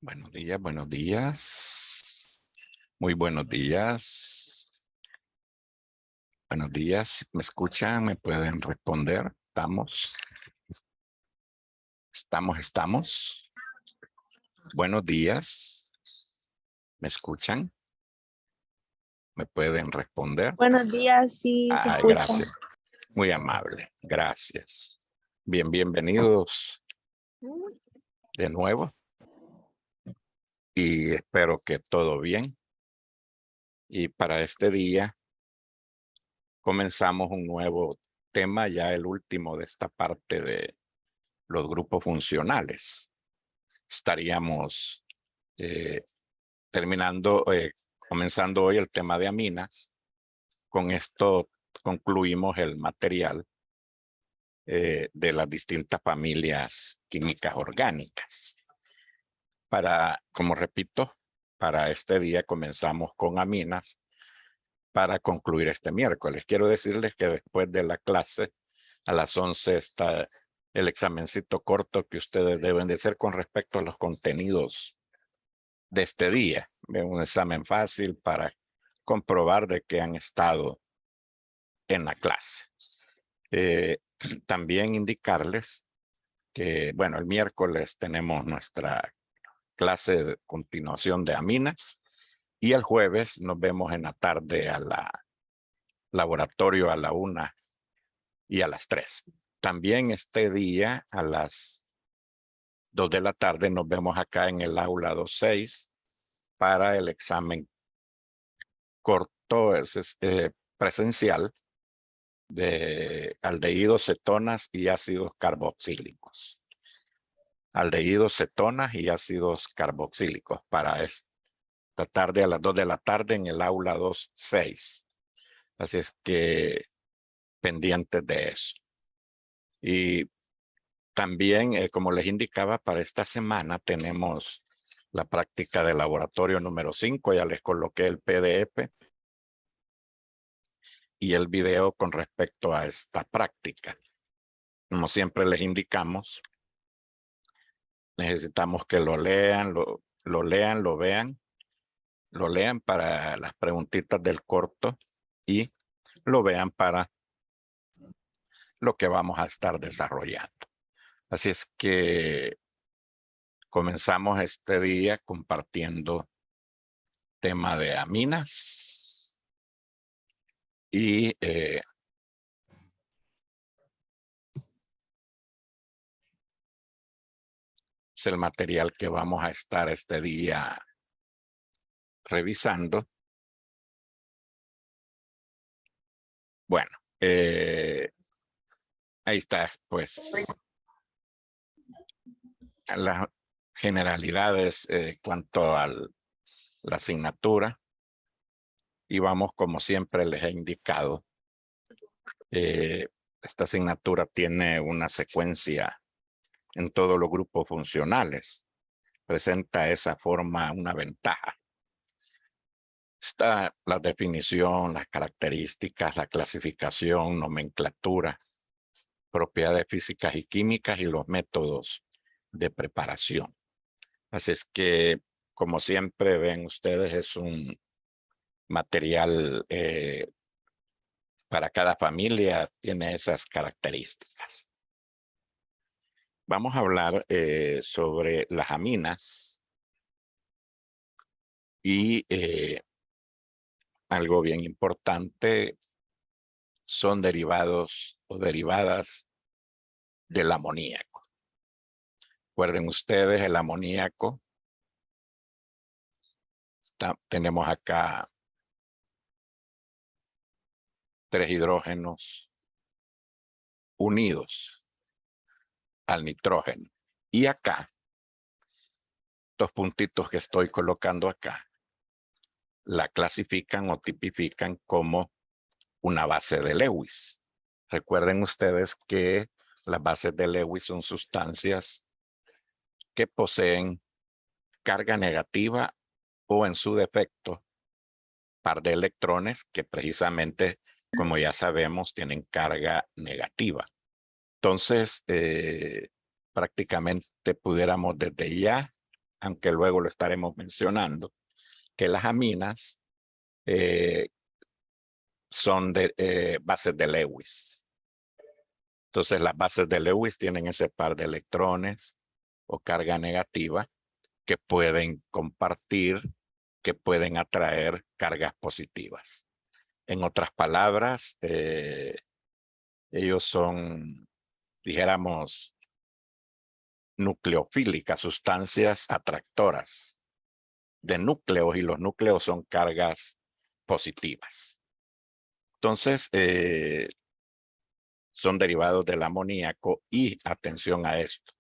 Buenos días, buenos días. Muy buenos días. Buenos días. ¿Me escuchan? ¿Me pueden responder? Estamos. Buenos días. ¿Me escuchan? ¿Me pueden responder? Buenos días, sí, se Ay, escucha. gracias. Muy amable. Gracias. Bienvenidos de nuevo. Y espero que todo bien. Y para este día comenzamos un nuevo tema, ya el último de esta parte de los grupos funcionales. Estaríamos comenzando hoy el tema de aminas. Con esto concluimos el material de las distintas familias químicas orgánicas. Como repito, para este día comenzamos con aminas para concluir este miércoles. Quiero decirles que después de la clase, a las 11 está el examencito corto que ustedes deben de hacer con respecto a los contenidos de este día. Un examen fácil para comprobar de que han estado en la clase. También indicarles que, bueno, el miércoles tenemos nuestra clase de continuación de aminas y el jueves nos vemos en la tarde a la laboratorio a la 1 y a las 3. También este día a las 2 de la tarde nos vemos acá en el aula 26 para el examen corto presencial de aldehídos, cetonas y ácidos carboxílicos. Aldehídos, cetonas y ácidos carboxílicos para esta tarde a las 2 de la tarde en el aula 26. Así es que pendientes de eso. Y también, como les indicaba, para esta semana tenemos la práctica de laboratorio número 5. Ya les coloqué el PDF y el video con respecto a esta práctica. Como siempre les indicamos, necesitamos que lo lean, lo lean para las preguntitas del corto y lo vean para lo que vamos a estar desarrollando. Así es que comenzamos este día compartiendo tema de aminas y es el material que vamos a estar este día revisando. Bueno, ahí está, pues, las generalidades cuanto a la asignatura. Y vamos, como siempre les he indicado, esta asignatura tiene una secuencia en todos los grupos funcionales. Presenta esa forma una ventaja. Está la definición, las características, la clasificación, nomenclatura, propiedades físicas y químicas y los métodos de preparación. Así es que, como siempre ven ustedes, es un material para cada familia, tiene esas características. Vamos a hablar sobre las aminas y algo bien importante, son derivados o derivadas del amoníaco. Recuerden ustedes, el amoníaco, tenemos acá 3 hidrógenos unidos al nitrógeno. Y acá, 2 puntitos que estoy colocando acá, la clasifican o tipifican como una base de Lewis. Recuerden ustedes que las bases de Lewis son sustancias que poseen carga negativa o, en su defecto, par de electrones que precisamente, como ya sabemos, tienen carga negativa. Entonces, prácticamente pudiéramos desde ya aunque luego lo estaremos mencionando, que las aminas son de bases de Lewis. Entonces las bases de Lewis tienen ese par de electrones o carga negativa que pueden compartir, que pueden atraer cargas positivas. En otras palabras, ellos son, dijéramos, nucleofílicas, sustancias atractoras de núcleos, y los núcleos son cargas positivas. Entonces, son derivados del amoníaco y, atención a esto,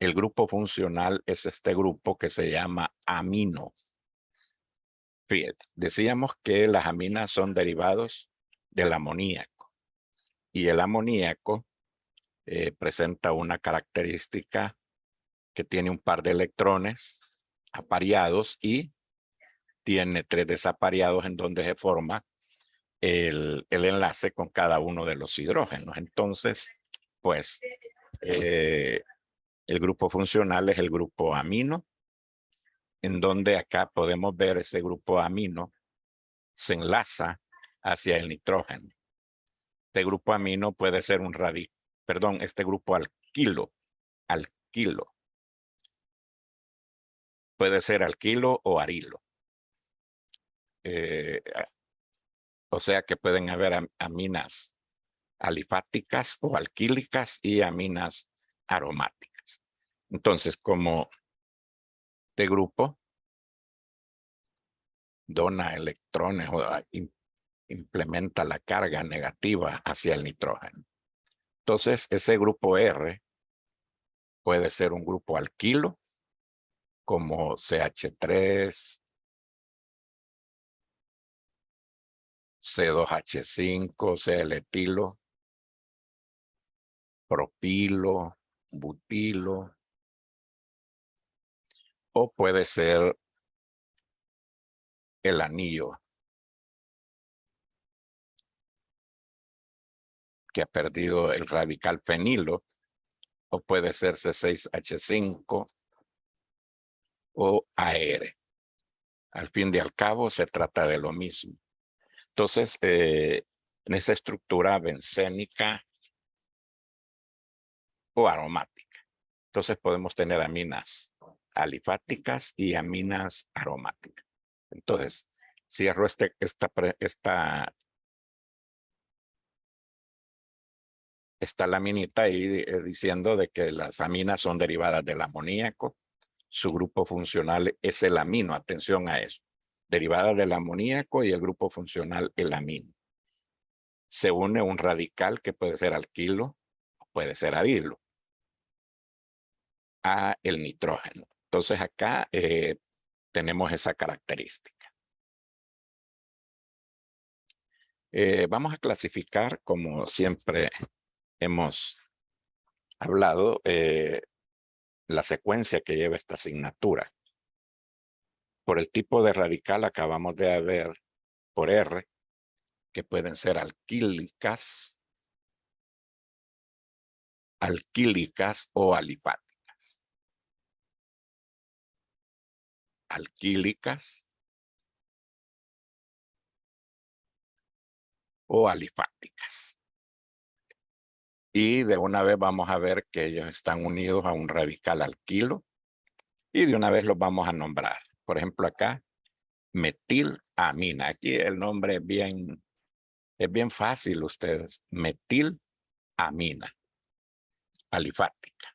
el grupo funcional es este grupo que se llama amino. Fíjate, decíamos que las aminas son derivados del amoníaco y el amoníaco presenta una característica que tiene un par de electrones apareados y tiene 3 desapareados en donde se forma el enlace con cada uno de los hidrógenos. Entonces, pues, el grupo funcional es el grupo amino, en donde acá podemos ver ese grupo amino se enlaza hacia el nitrógeno. Este grupo amino puede ser un este grupo alquilo, puede ser alquilo o arilo. O sea que pueden haber aminas alifáticas o alquílicas y aminas aromáticas. Entonces, como este grupo dona electrones o implementa la carga negativa hacia el nitrógeno. Entonces, ese grupo R puede ser un grupo alquilo, como CH3, C2H5, C-eletilo, propilo, butilo, o puede ser el anillo que ha perdido el radical fenilo, o puede ser C6H5 o AR. Al fin y al cabo se trata de lo mismo. Entonces, en esa estructura bencénica o aromática. Entonces podemos tener aminas alifáticas y aminas aromáticas. Entonces, cierro esta laminita ahí diciendo de que las aminas son derivadas del amoníaco. Su grupo funcional es el amino. Atención a eso. Derivada del amoníaco y el grupo funcional el amino. Se une un radical que puede ser alquilo o puede ser arilo a el nitrógeno. Entonces acá tenemos esa característica. Vamos a clasificar, como siempre hemos hablado, la secuencia que lleva esta asignatura. Por el tipo de radical acabamos de ver por R, que pueden ser alquílicas o alifáticas. Alquílicas o alifáticas. Y de una vez vamos a ver que ellos están unidos a un radical alquilo y de una vez los vamos a nombrar. Por ejemplo, acá, metilamina. Aquí el nombre es bien fácil, ustedes. Metilamina, alifática.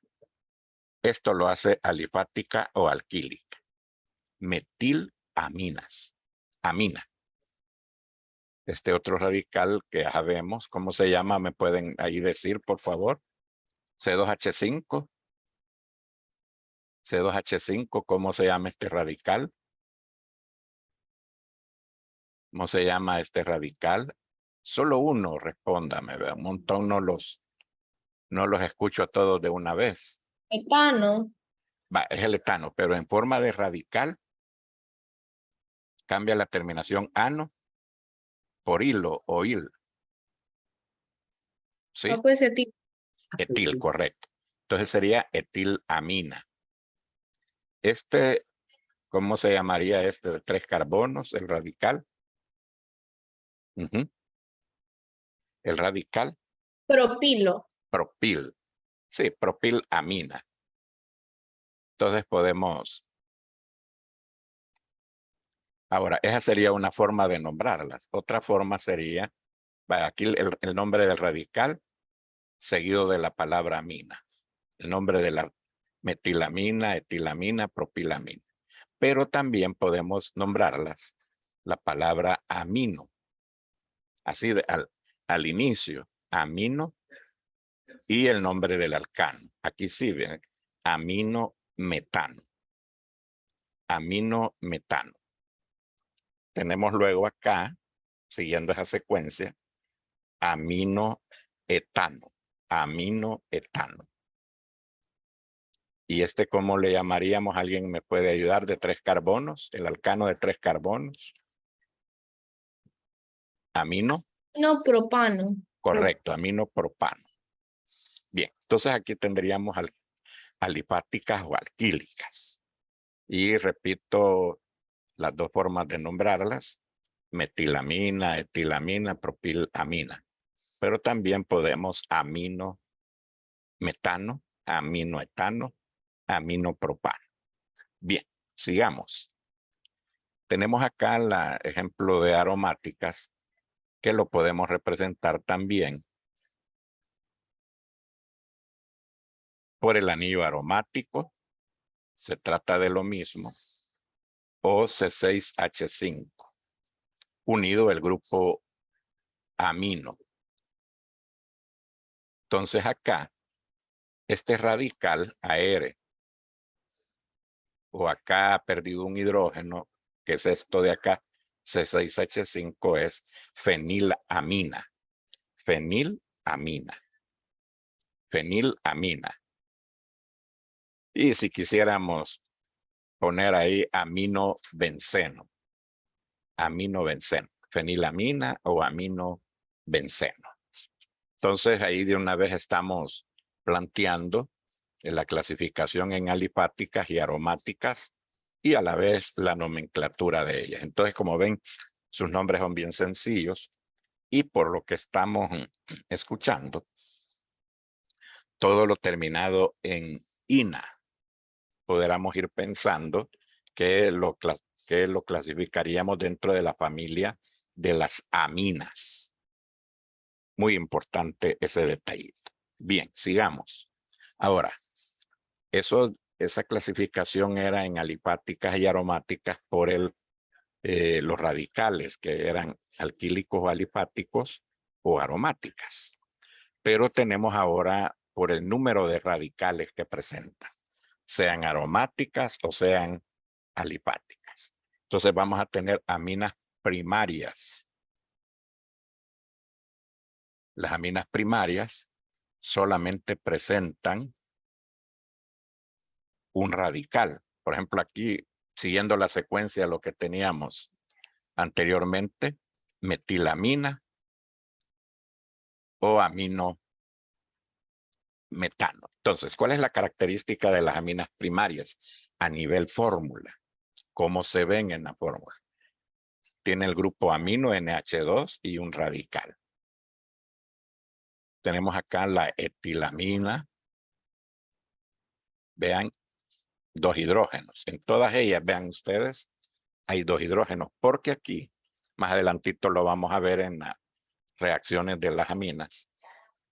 Esto lo hace alifática o alquílica. Metilaminas, amina. Este otro radical que ya vemos, ¿cómo se llama? ¿Me pueden ahí decir, por favor? C2H5. C2H5, ¿cómo se llama este radical? ¿Cómo se llama este radical? Solo uno, respóndame. Un montón no los escucho a todos de una vez. Etano. Es el etano, pero en forma de radical cambia la terminación ano por hilo o il. ¿Sí? No puede ser tipo. Etil, correcto. Entonces sería etilamina. Este, ¿cómo se llamaría este de 3 carbonos? El radical. Ujú. El radical. Propilo. Propil. Sí, propilamina. Entonces podemos. Ahora, esa sería una forma de nombrarlas. Otra forma sería, aquí el nombre del radical seguido de la palabra amina. El nombre de la metilamina, etilamina, propilamina. Pero también podemos nombrarlas la palabra amino. Así al inicio, amino y el nombre del alcano. Aquí sí ven, amino metano. Amino metano. Tenemos luego acá, siguiendo esa secuencia, amino etano. Amino etano. ¿Y este cómo le llamaríamos? ¿Alguien me puede ayudar? De 3 carbonos, el alcano de 3 carbonos. Amino. No, propano. Correcto, amino propano. Bien, entonces aquí tendríamos alifáticas o alquílicas. Y repito las dos formas de nombrarlas, metilamina, etilamina, propilamina. Pero también podemos amino metano, amino etano, amino propano. Bien, sigamos. Tenemos acá el ejemplo de aromáticas que lo podemos representar también por el anillo aromático. Se trata de lo mismo. O C6H5 unido el grupo amino. Entonces acá, este radical AR, o acá ha perdido un hidrógeno, que es esto de acá, C6H5 es fenilamina. Fenilamina. Fenilamina. Y si quisiéramos poner ahí aminobenceno. Aminobenceno. Fenilamina o aminobenceno. Entonces ahí de una vez estamos planteando la clasificación en alifáticas y aromáticas y a la vez la nomenclatura de ellas. Entonces, como ven, sus nombres son bien sencillos y por lo que estamos escuchando, todo lo terminado en ina, podríamos ir pensando que lo clasificaríamos dentro de la familia de las aminas. Muy importante ese detallito. Bien, sigamos. Ahora, esa clasificación era en alifáticas y aromáticas por los radicales, que eran alquílicos o alifáticos o aromáticas. Pero tenemos ahora por el número de radicales que presentan, sean aromáticas o sean alifáticas. Entonces vamos a tener aminas primarias. Las aminas primarias solamente presentan un radical. Por ejemplo, aquí, siguiendo la secuencia de lo que teníamos anteriormente, metilamina o amino metano. Entonces, ¿cuál es la característica de las aminas primarias a nivel fórmula? ¿Cómo se ven en la fórmula? Tiene el grupo amino NH2 y un radical. Tenemos acá la etilamina. Vean, 2 hidrógenos. En todas ellas, vean ustedes, hay 2 hidrógenos, porque aquí, más adelantito lo vamos a ver en las reacciones de las aminas,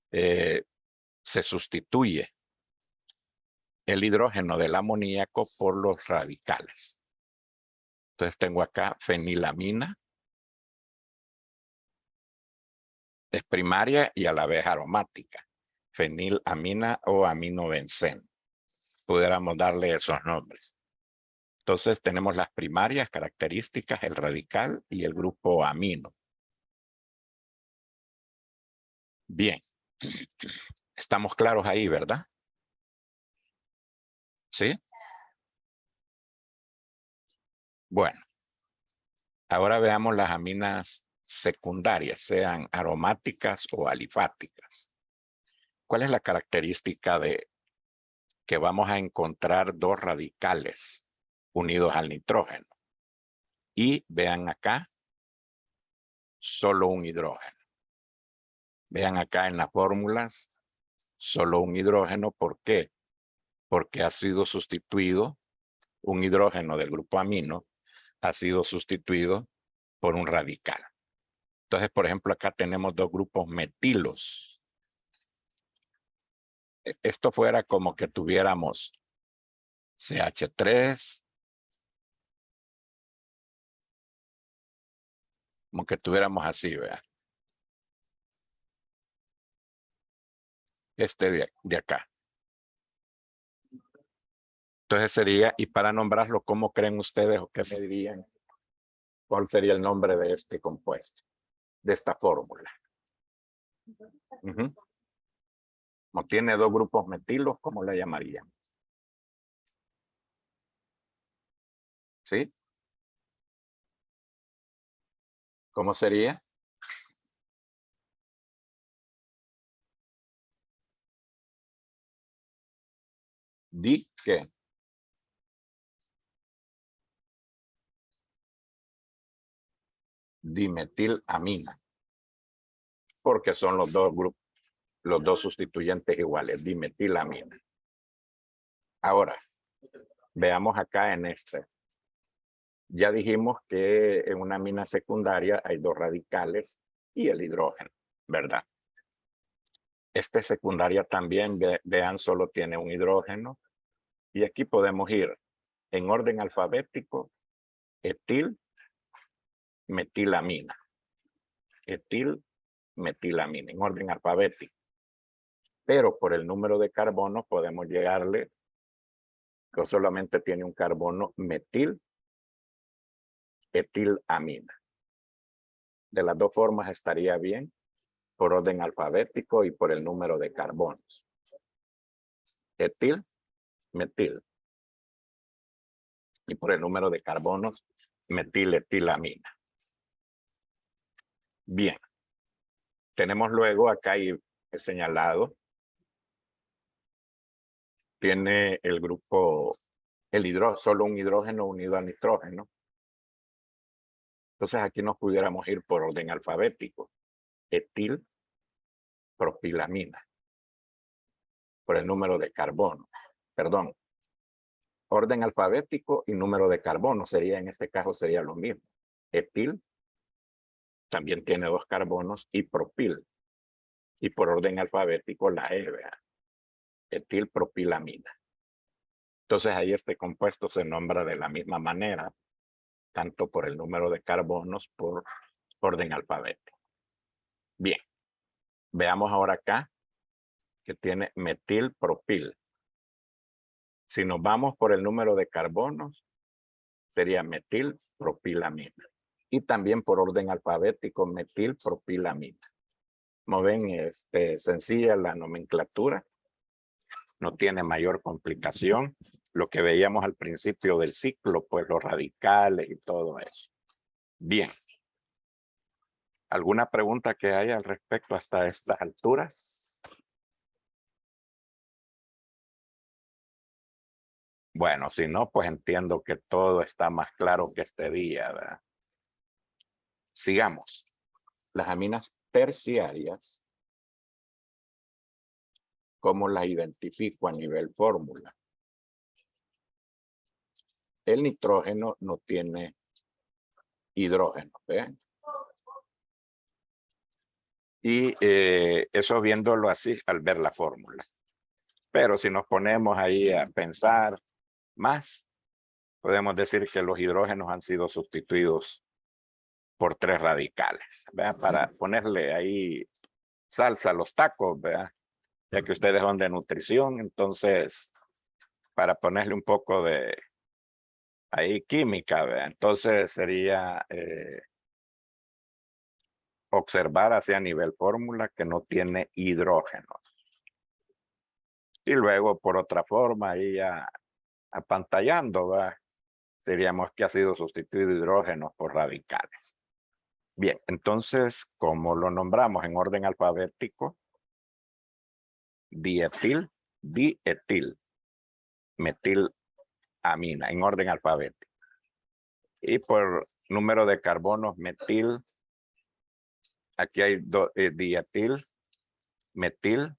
se sustituye el hidrógeno del amoníaco por los radicales. Entonces tengo acá fenilamina, es primaria y a la vez aromática. Fenilamina o aminobenceno. Pudiéramos darle esos nombres. Entonces tenemos las primarias características, el radical y el grupo amino. Bien. Estamos claros ahí, ¿verdad? ¿Sí? Bueno. Ahora veamos las aminas secundarias, sean aromáticas o alifáticas. ¿Cuál es la característica de que vamos a encontrar dos radicales unidos al nitrógeno. Y vean acá, solo un hidrógeno. Vean acá en las fórmulas, solo un hidrógeno. ¿Por qué? Porque ha sido sustituido, un hidrógeno del grupo amino ha sido sustituido por un radical. Entonces, por ejemplo, acá tenemos dos grupos metilos. Esto fuera como que tuviéramos CH3, como que tuviéramos así, ¿verdad? Este de acá. Entonces sería, y para nombrarlo, ¿cómo creen ustedes o qué me dirían? ¿Cuál sería el nombre de este compuesto? De esta fórmula. Como tiene dos grupos metilos, ¿cómo la llamarían? ¿Sí? ¿Cómo sería? ¿Qué? Dimetilamina. Porque son los dos grupos, los dos sustituyentes iguales, dimetilamina. Ahora, veamos acá en este. Ya dijimos que en una amina secundaria hay dos radicales y el hidrógeno, ¿verdad? Este secundaria también, vean, solo tiene un hidrógeno. Y aquí podemos ir en orden alfabético, etil, metilamina. Etil, metilamina, en orden alfabético. Pero por el número de carbono podemos llegarle que solamente tiene un carbono metil, etilamina. De las dos formas estaría bien, por orden alfabético y por el número de carbonos. Etil, metil. Y por el número de carbonos, metiletilamina. Bien. Tenemos luego acá y he señalado, tiene el grupo, solo un hidrógeno unido al nitrógeno. Entonces aquí nos pudiéramos ir por orden alfabético. Etil, propilamina. Por el número de carbono. Perdón. Orden alfabético y número de carbono sería, en este caso sería lo mismo. Etil también tiene dos carbonos y propil. Y por orden alfabético la E, etilpropilamina. Entonces ahí este compuesto se nombra de la misma manera, tanto por el número de carbonos por orden alfabético. Bien, veamos ahora acá que tiene metilpropil. Si nos vamos por el número de carbonos, sería metilpropilamina. Y también por orden alfabético, metilpropilamina. Como ven, sencilla la nomenclatura. No tiene mayor complicación. Lo que veíamos al principio del ciclo, pues los radicales y todo eso. Bien. ¿Alguna pregunta que haya al respecto hasta estas alturas? Bueno, si no, pues entiendo que todo está más claro que este día, ¿verdad? Sigamos. Las aminas terciarias, ¿cómo las identifico a nivel fórmula? El nitrógeno no tiene hidrógeno, ¿ven? Y eso viéndolo así al ver la fórmula. Pero si nos ponemos ahí a pensar más, podemos decir que los hidrógenos han sido sustituidos por tres radicales, ¿verdad? Para ponerle ahí salsa a los tacos, ¿verdad? Ya que ustedes son de nutrición, entonces, para ponerle un poco de ahí química, ¿verdad? Entonces sería observar hacia nivel fórmula que no tiene hidrógeno. Y luego, por otra forma, ahí ya apantallando, ¿verdad? Diríamos que ha sido sustituido hidrógeno por radicales. Bien, entonces, como lo nombramos en orden alfabético, dietil, dietil. metilamina en orden alfabético. Y por número de carbonos, metil, aquí hay dietil, metil,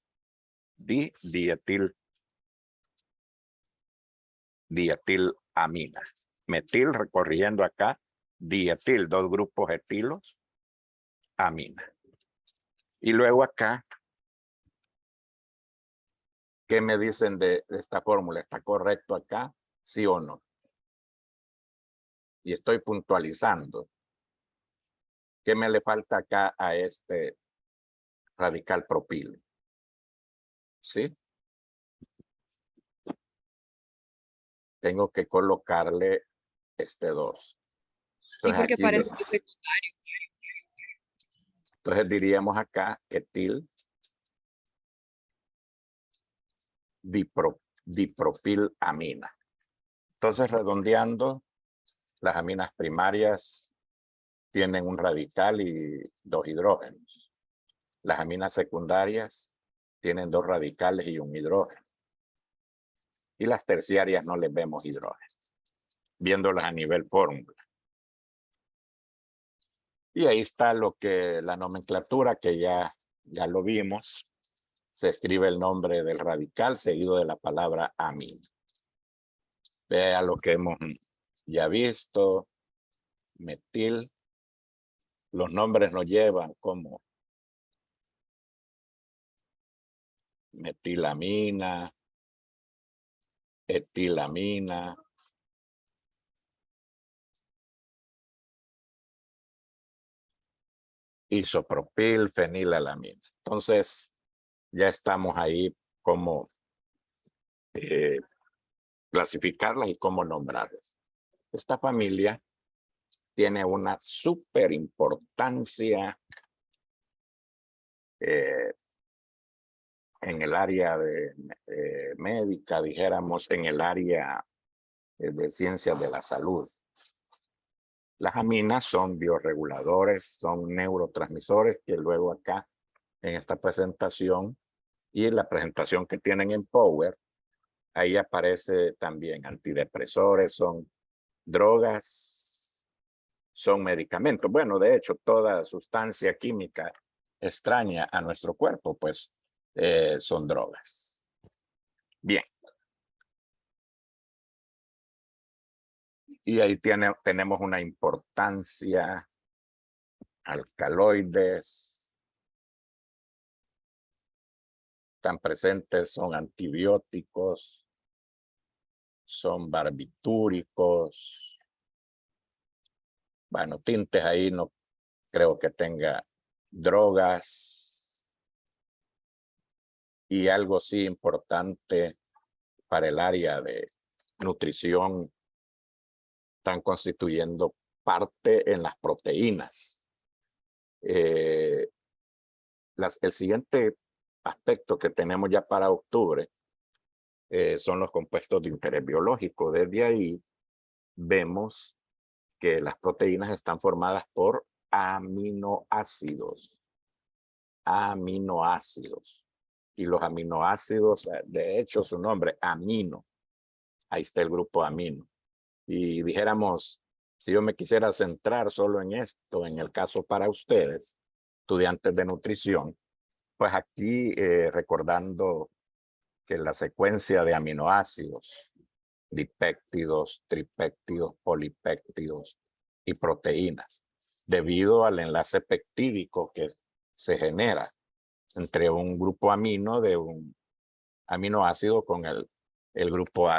dietilamina. Metil recorriendo acá, dietil, 2 grupos etilos, amina. Y luego acá, ¿qué me dicen de esta fórmula? ¿Está correcto acá? ¿Sí o no? Y estoy puntualizando. ¿Qué me le falta acá a este radical propilo? ¿Sí? Tengo que colocarle este 2. Sí, Entonces porque aquí, parece que es secundario. entonces diríamos acá etil dipropilamina. Entonces redondeando, las aminas primarias tienen un radical y 2 hidrógenos. Las aminas secundarias tienen 2 radicales y 1 hidrógeno. Y las terciarias no les vemos hidrógeno, viéndolas a nivel fórmula. Y ahí está lo que la nomenclatura que ya lo vimos. Se escribe el nombre del radical seguido de la palabra amina. Vea lo que hemos ya visto. Metil. Los nombres nos llevan como metilamina, etilamina, isopropil, fenilalamina. Entonces, ya estamos ahí como clasificarlas y cómo nombrarlas. Esta familia tiene una súper importancia en el área de médica, dijéramos, en el área de ciencias de la salud. Las aminas son bioreguladores, son neurotransmisores que luego acá en esta presentación y la presentación que tienen en Power, ahí aparece también antidepresores, son drogas, son medicamentos. Bueno, de hecho, toda sustancia química extraña a nuestro cuerpo, pues son drogas. Bien. Y ahí tenemos una importancia, alcaloides, tan presentes son antibióticos, son barbitúricos. Bueno, tintes ahí no creo que tenga drogas. Y algo sí importante para el área de nutrición, están constituyendo parte en las proteínas. El siguiente aspecto que tenemos ya para octubre son los compuestos de interés biológico. Desde ahí vemos que las proteínas están formadas por aminoácidos. Aminoácidos. Y los aminoácidos, de hecho su nombre, amino. Ahí está el grupo amino. Y dijéramos, si yo me quisiera centrar solo en esto, en el caso para ustedes, estudiantes de nutrición, pues aquí recordando que la secuencia de aminoácidos, dipéptidos, tripéptidos, polipéptidos y proteínas, debido al enlace peptídico que se genera entre un grupo amino de un aminoácido con el grupo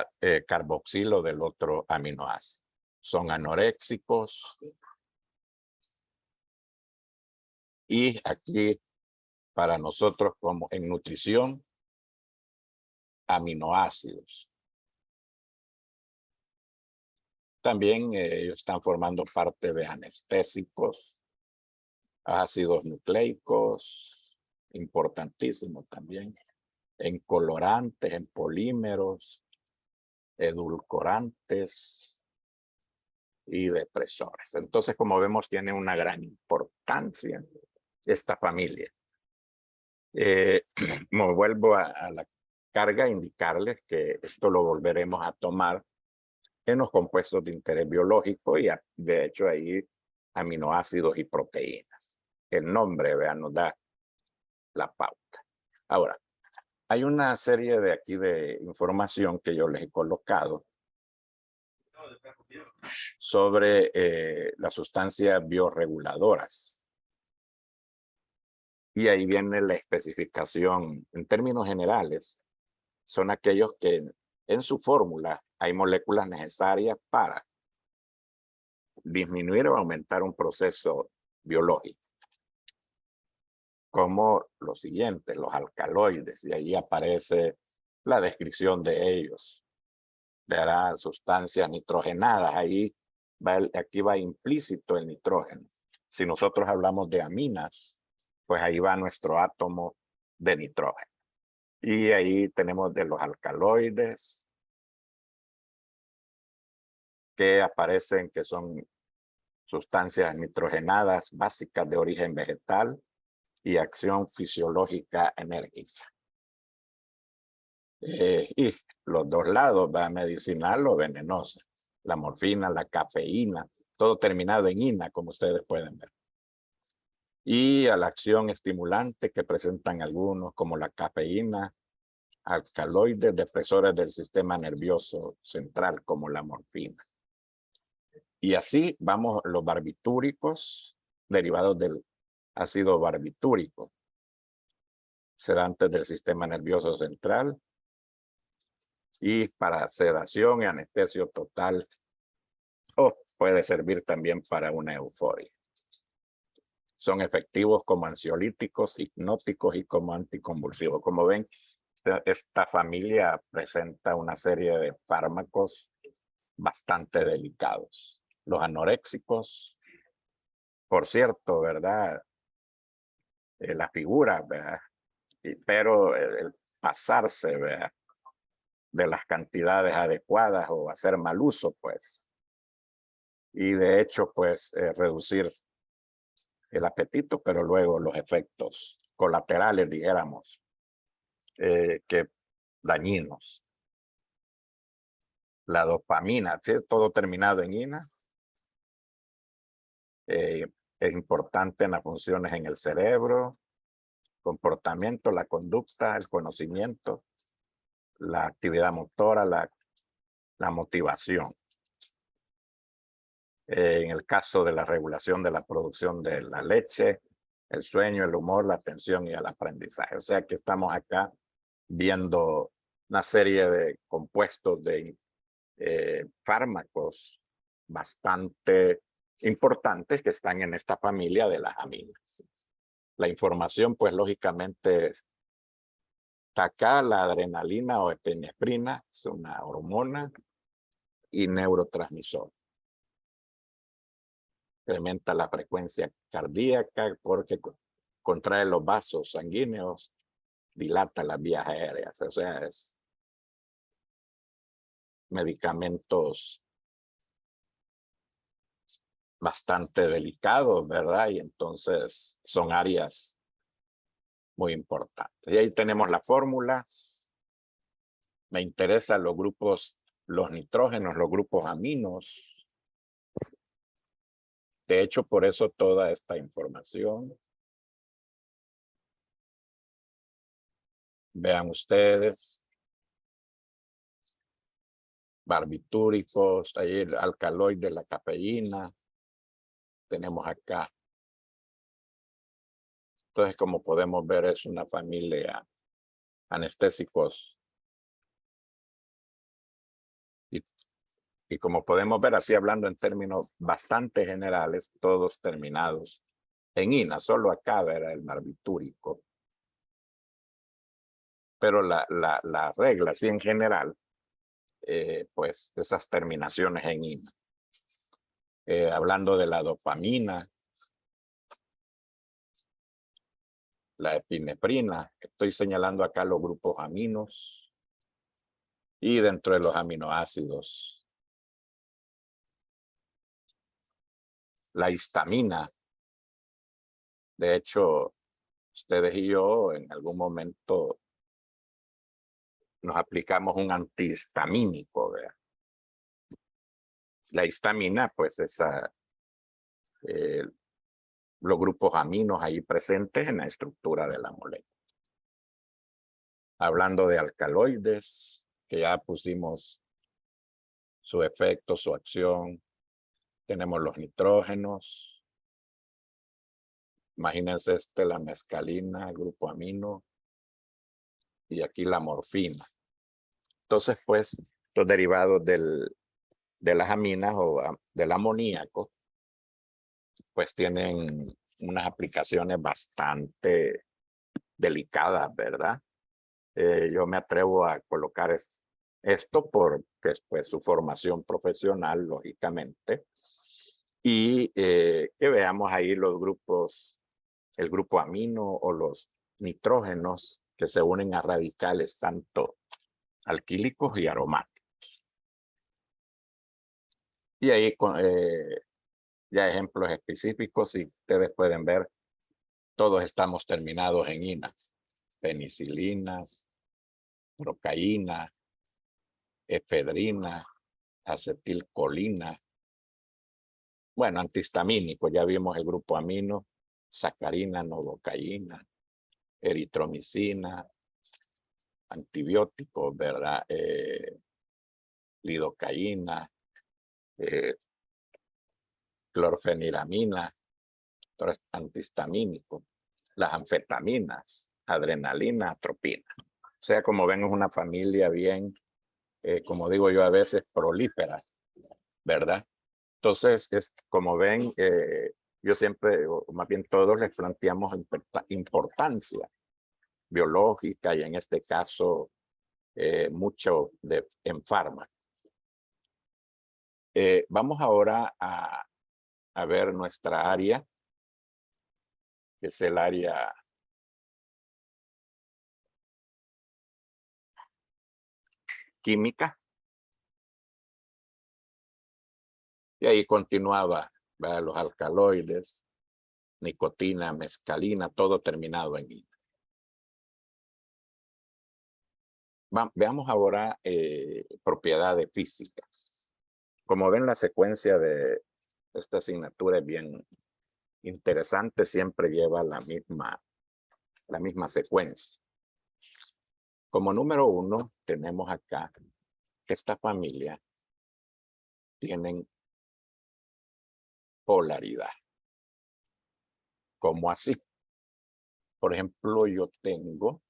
carboxilo del otro aminoácido. Son anoréxicos. Y aquí, para nosotros como en nutrición, aminoácidos. También ellos están formando parte de anestésicos, ácidos nucleicos, importantísimos también, en colorantes, en polímeros, edulcorantes y depresores. Entonces, como vemos, tiene una gran importancia esta familia. Me vuelvo a la carga indicarles que esto lo volveremos a tomar en los compuestos de interés biológico y de hecho ahí aminoácidos y proteínas. El nombre, vean, nos da la pauta. Ahora, hay una serie de aquí de información que yo les he colocado sobre las sustancias bioreguladoras. Y ahí viene la especificación. En términos generales, son aquellos que en su fórmula hay moléculas necesarias para disminuir o aumentar un proceso biológico. Como los siguientes, los alcaloides, y ahí aparece la descripción de ellos. Verá sustancias nitrogenadas, ahí aquí va implícito el nitrógeno. Si nosotros hablamos de aminas, pues ahí va nuestro átomo de nitrógeno. Y ahí tenemos de los alcaloides, que aparecen que son sustancias nitrogenadas básicas de origen vegetal y acción fisiológica enérgica. Y los dos lados, va medicinal o venenosa. La morfina, la cafeína, todo terminado en ina, como ustedes pueden ver. Y a la acción estimulante que presentan algunos, como la cafeína, alcaloides, depresores del sistema nervioso central, como la morfina. Y así vamos los barbitúricos, derivados del ácido barbitúrico, sedantes del sistema nervioso central, y para sedación y anestesio total, o puede servir también para una euforia. Son efectivos como ansiolíticos, hipnóticos y como anticonvulsivos. Como ven, esta familia presenta una serie de fármacos bastante delicados. Los anoréxicos, por cierto, ¿verdad? La figura, ¿verdad? Pero el pasarse, ¿verdad?, de las cantidades adecuadas o hacer mal uso, pues. Y de hecho, pues, reducir el apetito, pero luego los efectos colaterales, dijéramos, que dañinos. La dopamina, ¿sí? Todo terminado en ina, es importante en las funciones en el cerebro, comportamiento, la conducta, el conocimiento, la actividad motora, la motivación. En el caso de la regulación de la producción de la leche, el sueño, el humor, la atención y el aprendizaje. O sea que estamos acá viendo una serie de compuestos de fármacos bastante importantes que están en esta familia de las aminas. La información, pues lógicamente, está acá. La adrenalina o epinefrina es una hormona y neurotransmisor. Incrementa la frecuencia cardíaca porque contrae los vasos sanguíneos, dilata las vías aéreas. O sea, es medicamentos bastante delicados, ¿verdad? Y entonces son áreas muy importantes. Y ahí tenemos la fórmula. Me interesan los grupos, los nitrógenos, los grupos aminos. De hecho, por eso toda esta información. Vean ustedes. Barbitúricos, ahí el alcaloide de la cafeína. Tenemos acá. Entonces, como podemos ver, es una familia anestésicos. Y como podemos ver, así hablando en términos bastante generales, todos terminados en ina. Solo acá era el barbitúrico. Pero la regla, sí, en general, pues esas terminaciones en ina. Hablando de la dopamina, la epinefrina, estoy señalando acá los grupos aminos y dentro de los aminoácidos. La histamina, de hecho, ustedes y yo en algún momento nos aplicamos un antihistamínico, ¿verdad? La histamina, pues, es los grupos aminos ahí presentes en la estructura de la molécula. Hablando de alcaloides, que ya pusimos su efecto, su acción, tenemos los nitrógenos. Imagínense la mescalina, el grupo amino, y aquí la morfina. Entonces, pues, los derivados de las aminas o del amoníaco, pues tienen unas aplicaciones bastante delicadas, ¿verdad? Yo me atrevo a colocar esto porque pues, su formación profesional, lógicamente, y que veamos ahí los grupos, el grupo amino o los nitrógenos que se unen a radicales tanto alquílicos y aromáticos. Y ahí ya ejemplos específicos, si ustedes pueden ver, todos estamos terminados en inas, penicilinas, procaína, efedrina, acetilcolina. Bueno, antihistamínico, ya vimos el grupo amino, sacarina, novocaína, eritromicina, antibióticos, ¿verdad? Lidocaína, clorfeniramina, antihistamínico, las anfetaminas, adrenalina, atropina. O sea, como ven, es una familia bien, como digo yo a veces, prolífera, ¿verdad? Entonces, como ven, yo siempre, o más bien todos les planteamos importancia biológica y en este caso mucho en fármacos. Vamos ahora a ver nuestra área, que es el área química. Y ahí continuaba, ¿verdad? Los alcaloides, nicotina, mescalina, todo terminado en I. Veamos ahora propiedades físicas. Como ven, la secuencia de esta asignatura es bien interesante, siempre lleva la misma secuencia. Como número 1, tenemos acá que esta familia tienen polaridad. ¿Cómo así? Por ejemplo, yo tengo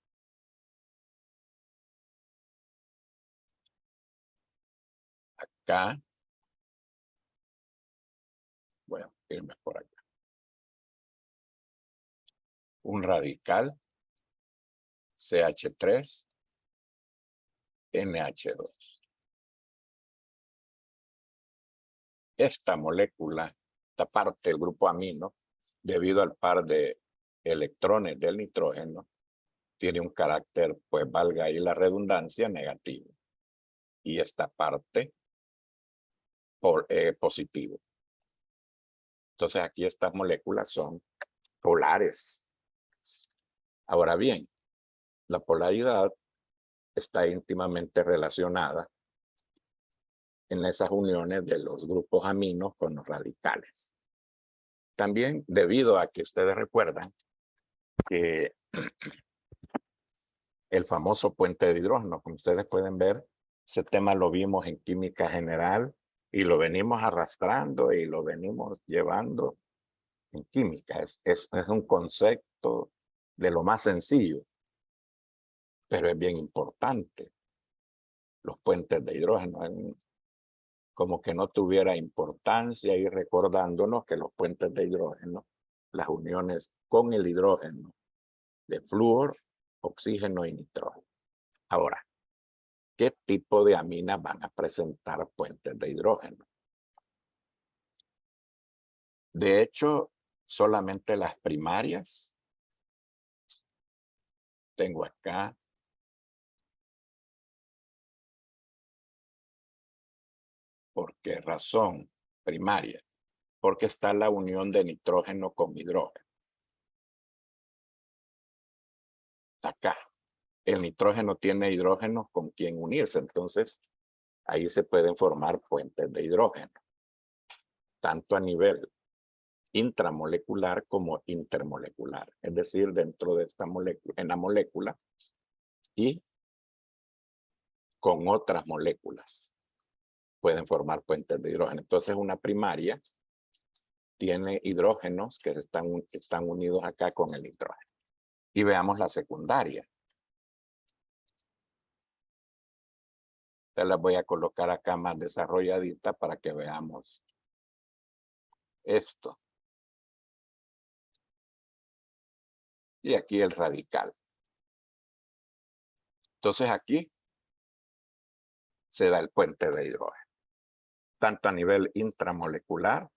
acá, bueno, irme por acá, un radical CH3 NH2. Esta molécula, esta parte del grupo amino, debido al par de electrones del nitrógeno, tiene un carácter, pues valga ahí la redundancia, negativo. Y esta parte positivo. Entonces aquí estas moléculas son polares. Ahora bien, la polaridad está íntimamente relacionada en esas uniones de los grupos aminos con los radicales. También debido a que ustedes recuerdan que el famoso puente de hidrógeno, como ustedes pueden ver, ese tema lo vimos en química general y lo venimos arrastrando y lo venimos llevando en química. Es un concepto de lo más sencillo, pero es bien importante. Los puentes de hidrógeno, como que no tuviera importancia, y recordándonos que los puentes de hidrógeno, las uniones con el hidrógeno de flúor, oxígeno y nitrógeno. Ahora, ¿qué tipo de aminas van a presentar puentes de hidrógeno? De hecho, solamente las primarias. Tengo acá ¿por qué razón? Primaria. Porque está la unión de nitrógeno con hidrógeno. Acá. el nitrógeno tiene hidrógenos con quien unirse. Entonces, ahí se pueden formar puentes de hidrógeno, tanto a nivel intramolecular como intermolecular. Es decir, dentro de esta molécula, en la molécula y con otras moléculas pueden formar puentes de hidrógeno. Entonces, una primaria tiene hidrógenos que están unidos acá con el nitrógeno. Y veamos la secundaria. Te las voy a colocar acá más desarrolladita para que veamos esto. Y aquí el radical. Entonces aquí se da el puente de hidrógeno, tanto a nivel intramolecular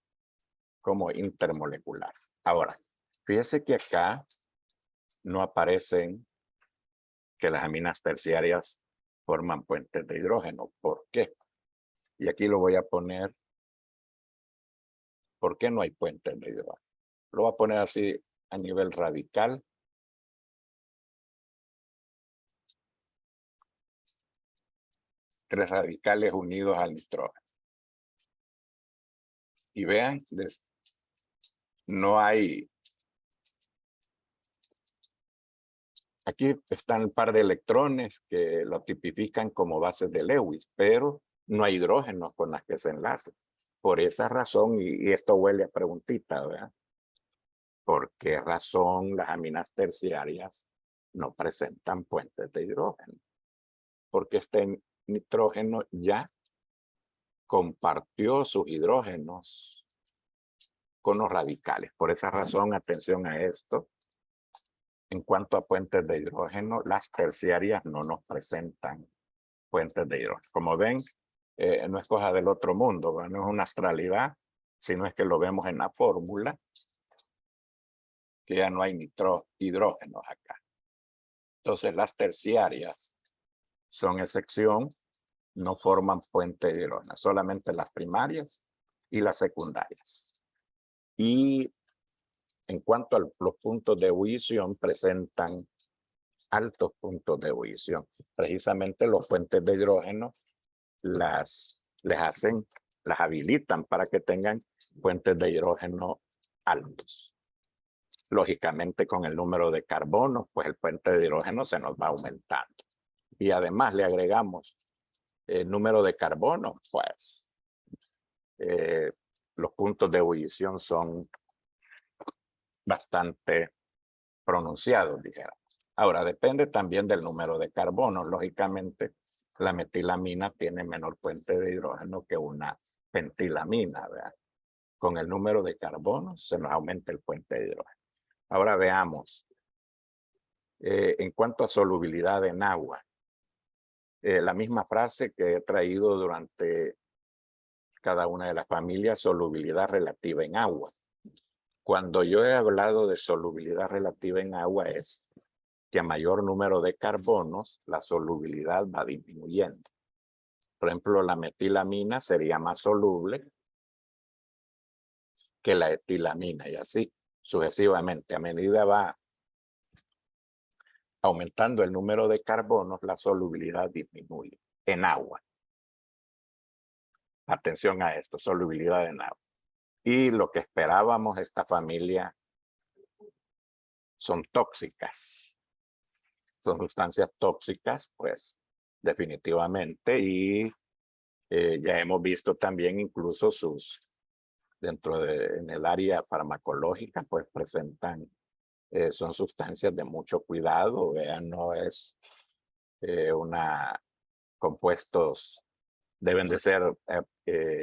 como intermolecular. Ahora, fíjese que acá no aparecen que las aminas terciarias forman puentes de hidrógeno. ¿Por qué? Y aquí lo voy a poner. ¿Por qué no hay puentes de hidrógeno? Lo voy a poner así a nivel radical. Tres radicales unidos al nitrógeno. Y vean, no hay. Aquí están un par de electrones que lo tipifican como bases de Lewis, pero no hay hidrógenos con las que se enlacen. Por esa razón, y esto huele a preguntita, ¿verdad? ¿Por qué razón las aminas terciarias no presentan puentes de hidrógeno? Porque este nitrógeno ya compartió sus hidrógenos con los radicales. Por esa razón, atención a esto. En cuanto a puentes de hidrógeno, las terciarias no nos presentan puentes de hidrógeno. Como ven, no es cosa del otro mundo, ¿verdad? No es una astralidad, sino es que lo vemos en la fórmula, que ya no hay hidrógenos acá. Entonces las terciarias son excepción, no forman puente de hidrógeno, solamente las primarias y las secundarias. Y en cuanto a los puntos de ebullición, presentan altos puntos de ebullición. Precisamente los puentes de hidrógeno las habilitan para que tengan puentes de hidrógeno altos. Lógicamente, con el número de carbonos, pues el puente de hidrógeno se nos va aumentando. Y además le agregamos el número de carbonos, pues los puntos de ebullición son bastante pronunciados, dijéramos. Ahora, depende también del número de carbonos. Lógicamente, la metilamina tiene menor puente de hidrógeno que una pentilamina, ¿verdad? Con el número de carbonos se nos aumenta el puente de hidrógeno. Ahora veamos, en cuanto a solubilidad en agua, la misma frase que he traído durante cada una de las familias, solubilidad relativa en agua. Cuando yo he hablado de solubilidad relativa en agua es que a mayor número de carbonos, la solubilidad va disminuyendo. Por ejemplo, la metilamina sería más soluble que la etilamina y así sucesivamente. A medida va aumentando el número de carbonos, la solubilidad disminuye en agua. Atención a esto, solubilidad en agua. Y lo que esperábamos, esta familia son tóxicas. Son sustancias tóxicas, pues definitivamente, y ya hemos visto también incluso en el área farmacológica, pues presentan, son sustancias de mucho cuidado, vean, no es compuestos deben de ser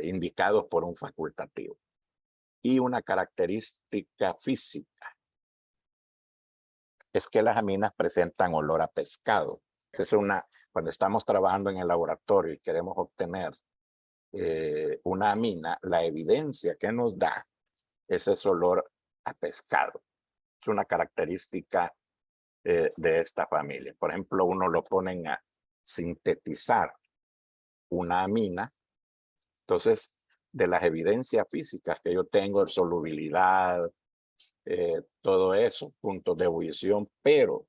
indicados por un facultativo. Y una característica física es que las aminas presentan olor a pescado. Es cuando estamos trabajando en el laboratorio y queremos obtener una amina, la evidencia que nos da es ese olor a pescado. Es una característica de esta familia. Por ejemplo, uno lo ponen a sintetizar una amina. Entonces, de las evidencias físicas que yo tengo, de solubilidad, todo eso, puntos de ebullición, pero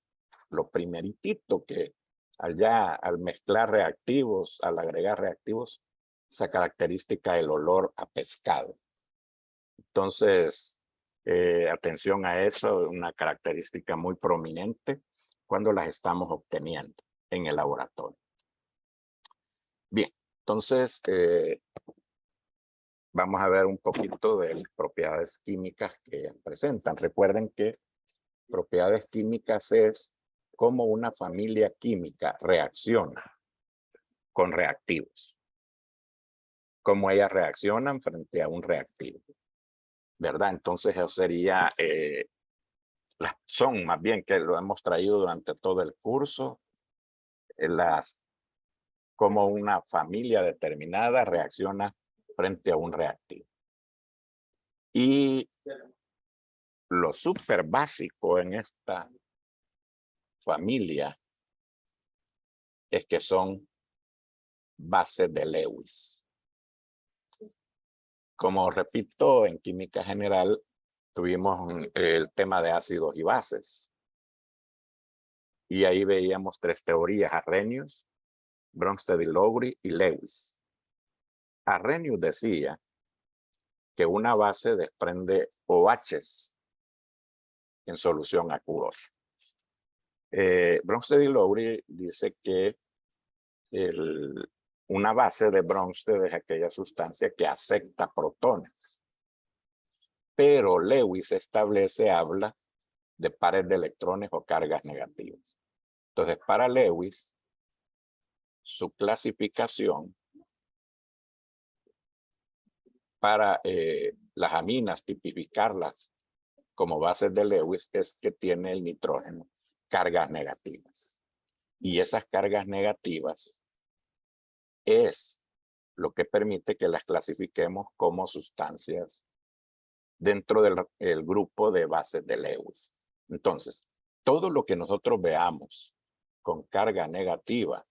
lo primeritito que allá al mezclar reactivos, al agregar reactivos, esa característica del olor a pescado. Entonces, atención a eso, una característica muy prominente cuando las estamos obteniendo en el laboratorio. Bien, entonces vamos a ver un poquito de las propiedades químicas que presentan. Recuerden que propiedades químicas es cómo una familia química reacciona con reactivos. Cómo ellas reaccionan frente a un reactivo. ¿Verdad? Entonces eso sería, son más bien que lo hemos traído durante todo el curso, cómo una familia determinada reacciona frente a un reactivo. Y lo súper básico en esta familia es que son bases de Lewis. Como repito, en química general tuvimos el tema de ácidos y bases. Y ahí veíamos tres teorías: Arrhenius, Bronsted y Lowry y Lewis. Arrhenius decía que una base desprende OHs en solución acuosa. Bronsted y Lowry dice que una base de Bronsted es aquella sustancia que acepta protones. Pero Lewis habla de pares de electrones o cargas negativas. Entonces, para Lewis, su clasificación para las aminas, tipificarlas como bases de Lewis, es que tiene el nitrógeno cargas negativas. Y esas cargas negativas es lo que permite que las clasifiquemos como sustancias dentro del grupo de bases de Lewis. Entonces, todo lo que nosotros veamos con carga negativa,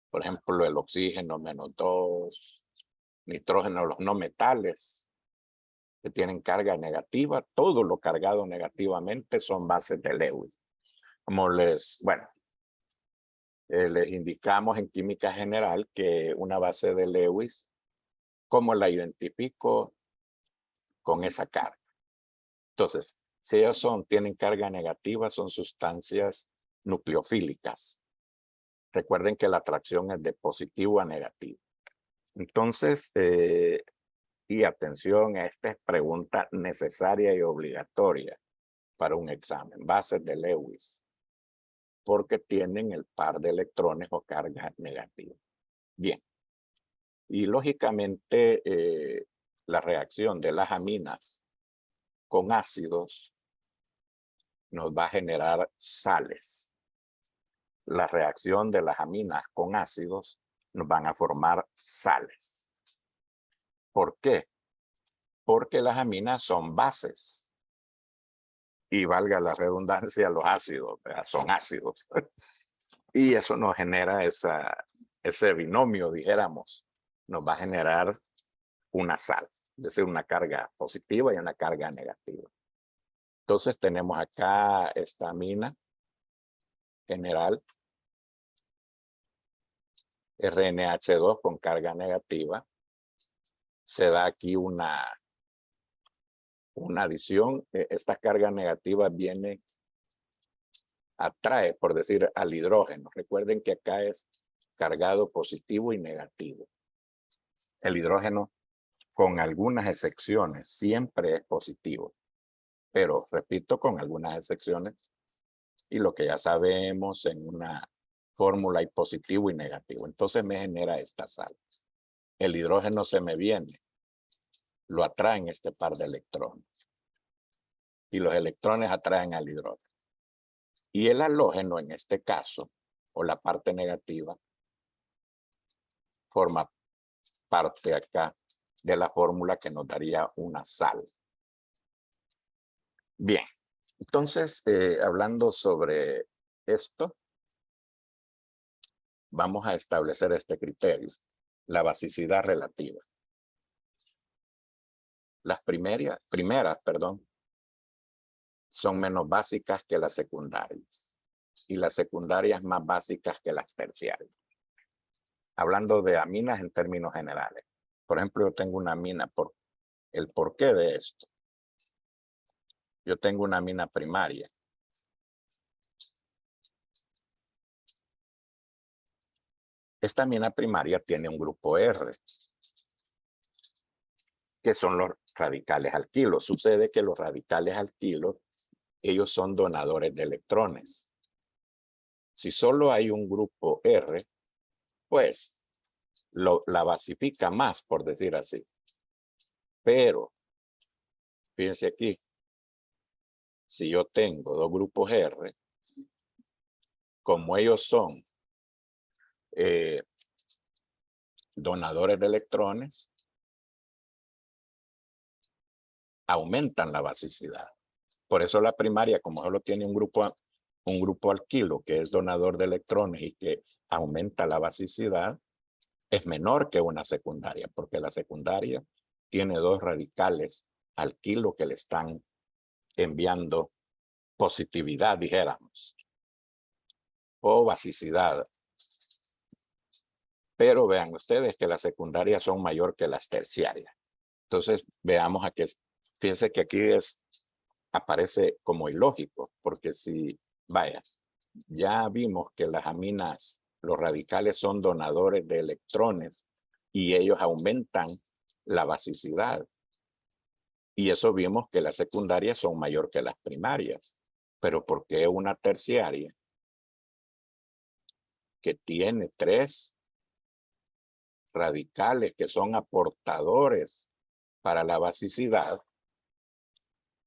por ejemplo, el oxígeno -2, nitrógeno, los no metales que tienen carga negativa, todo lo cargado negativamente son bases de Lewis. Como les indicamos en química general que una base de Lewis, ¿cómo la identifico? Con esa carga. Entonces, si ellos tienen carga negativa, son sustancias nucleofílicas. Recuerden que la atracción es de positivo a negativo. Entonces, y atención, esta es pregunta necesaria y obligatoria para un examen. Bases de Lewis, porque tienen el par de electrones o carga negativa. Bien. Y lógicamente, la reacción de las aminas con ácidos nos va a generar sales. La reacción de las aminas con ácidos nos van a formar sales. ¿Por qué? Porque las aminas son bases. Y valga la redundancia, los ácidos, ¿verdad? Son ácidos. Y eso nos genera ese binomio, dijéramos, nos va a generar una sal, es decir, una carga positiva y una carga negativa. Entonces tenemos acá esta amina general, RNH2 con carga negativa. Se da aquí una adición. Esta carga negativa atrae, por decir, al hidrógeno. Recuerden que acá es cargado positivo y negativo. El hidrógeno, con algunas excepciones, siempre es positivo. Pero, repito, con algunas excepciones. Y lo que ya sabemos, en una fórmula hay positivo y negativo. Entonces me genera esta sal. El hidrógeno se me viene. Lo atraen este par de electrones. Y los electrones atraen al hidrógeno. Y el halógeno, en este caso, o la parte negativa, forma parte acá de la fórmula que nos daría una sal. Bien, entonces, hablando sobre esto, vamos a establecer este criterio, la basicidad relativa. Las primeras, son menos básicas que las secundarias y las secundarias más básicas que las terciarias. Hablando de aminas en términos generales. Por ejemplo, yo tengo una amina por el porqué de esto. Yo tengo una amina primaria. Esta amina primaria tiene un grupo R, que son los radicales alquilos. Sucede que los radicales alquilos, ellos son donadores de electrones. Si solo hay un grupo R, pues la basifica más, por decir así. Pero, fíjense aquí, si yo tengo dos grupos R, como ellos son donadores de electrones, aumentan la basicidad. Por eso la primaria, como solo tiene un grupo alquilo que es donador de electrones y que aumenta la basicidad, es menor que una secundaria, porque la secundaria tiene dos radicales alquilo que le están enviando positividad, dijéramos, o basicidad. Pero vean ustedes que las secundarias son mayor que las terciarias. Entonces, veamos a qué, fíjense que aquí aparece como ilógico, porque si, vaya, ya vimos que las aminas, los radicales son donadores de electrones y ellos aumentan la basicidad. Y eso vimos que las secundarias son mayor que las primarias. Pero ¿por qué una terciaria que tiene 3 radicales que son aportadores para la basicidad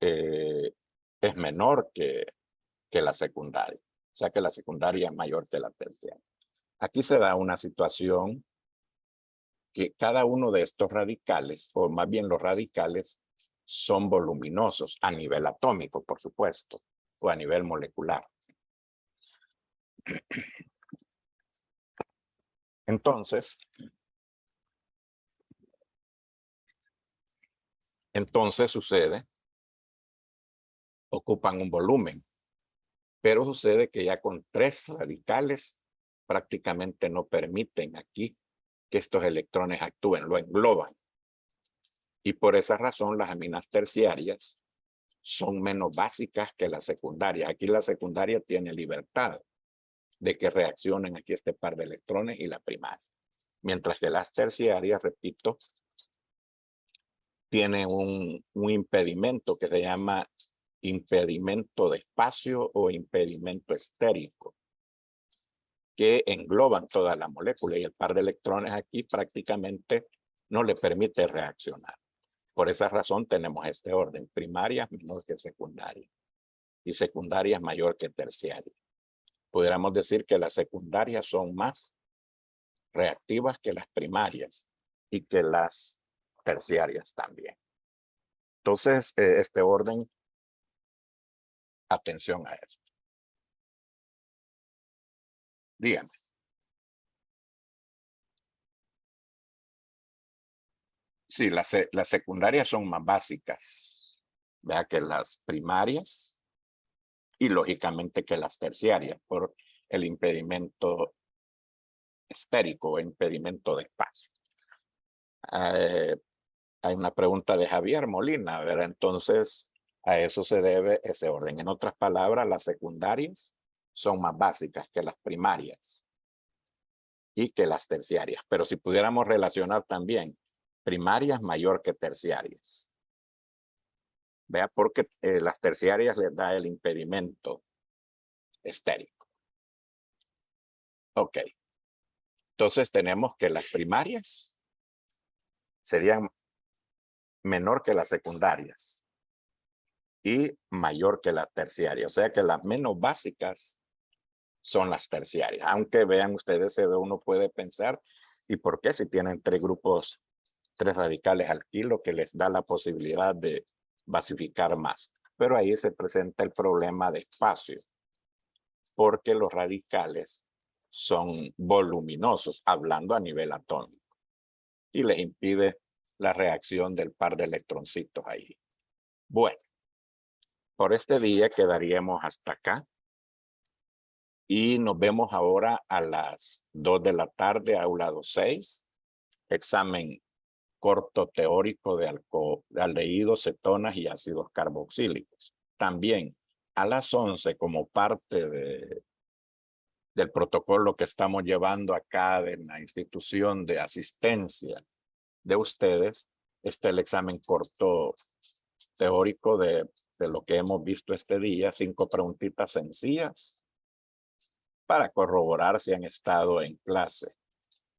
es menor que la secundaria? O sea que la secundaria es mayor que la terciaria. Aquí se da una situación que cada uno de estos radicales, o más bien los radicales, son voluminosos a nivel atómico, por supuesto, o a nivel molecular. Entonces sucede, ocupan un volumen, pero sucede que ya con 3 radicales prácticamente no permiten aquí que estos electrones actúen, lo engloban. Y por esa razón las aminas terciarias son menos básicas que la secundaria. Aquí la secundaria tiene libertad de que reaccionen aquí este par de electrones y la primaria. Mientras que las terciarias, repito, tienen un impedimento que se llama impedimento de espacio o impedimento estérico, que engloban toda la molécula y el par de electrones aquí prácticamente no le permite reaccionar. Por esa razón tenemos este orden: primaria menor que secundaria y secundaria mayor que terciaria. Pudiéramos decir que las secundarias son más reactivas que las primarias y que las terciarias también. Entonces, este orden, atención a eso. Díganme. Sí, las secundarias son más básicas, vea, que las primarias y lógicamente que las terciarias por el impedimento estérico o impedimento de espacio. Hay una pregunta de Javier Molina, ¿verdad? Entonces, a eso se debe ese orden. En otras palabras, las secundarias son más básicas que las primarias y que las terciarias. Pero si pudiéramos relacionar también, primarias mayor que terciarias. Vea, porque las terciarias les da el impedimento estérico. Ok. Entonces tenemos que las primarias serían menor que las secundarias y mayor que las terciarias. O sea que las menos básicas son las terciarias. Aunque vean ustedes, uno puede pensar, ¿y por qué si tienen 3 grupos, 3 radicales alquilo que les da la posibilidad de basificar más? Pero ahí se presenta el problema de espacio, porque los radicales son voluminosos, hablando a nivel atómico, y les impide la reacción del par de electroncitos ahí. Bueno, por este día quedaríamos hasta acá. Y nos vemos ahora a las 2 de la tarde, aula 6. Examen corto teórico de aldehídos, cetonas y ácidos carboxílicos. También a las 11, como parte del protocolo que estamos llevando acá de la institución de asistencia de ustedes, está el examen corto teórico de lo que hemos visto este día, 5 preguntitas sencillas para corroborar si han estado en clase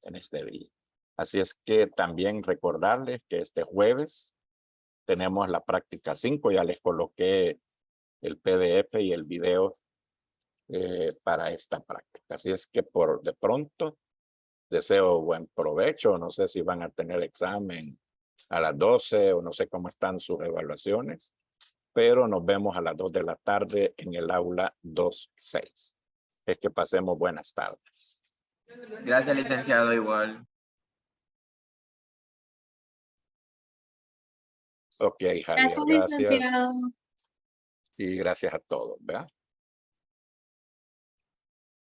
en este día. Así es que también recordarles que este jueves tenemos la práctica 5, ya les coloqué el PDF y el video para esta práctica. Así es que por de pronto deseo buen provecho. No sé si van a tener examen a las 12 o no sé cómo están sus evaluaciones, pero nos vemos a las 2 de la tarde en el aula 2-6. Es que pasemos buenas tardes. Gracias, licenciado, igual. Ok, Javier, Gracias, licenciado. gracias. Y gracias a todos, ¿verdad?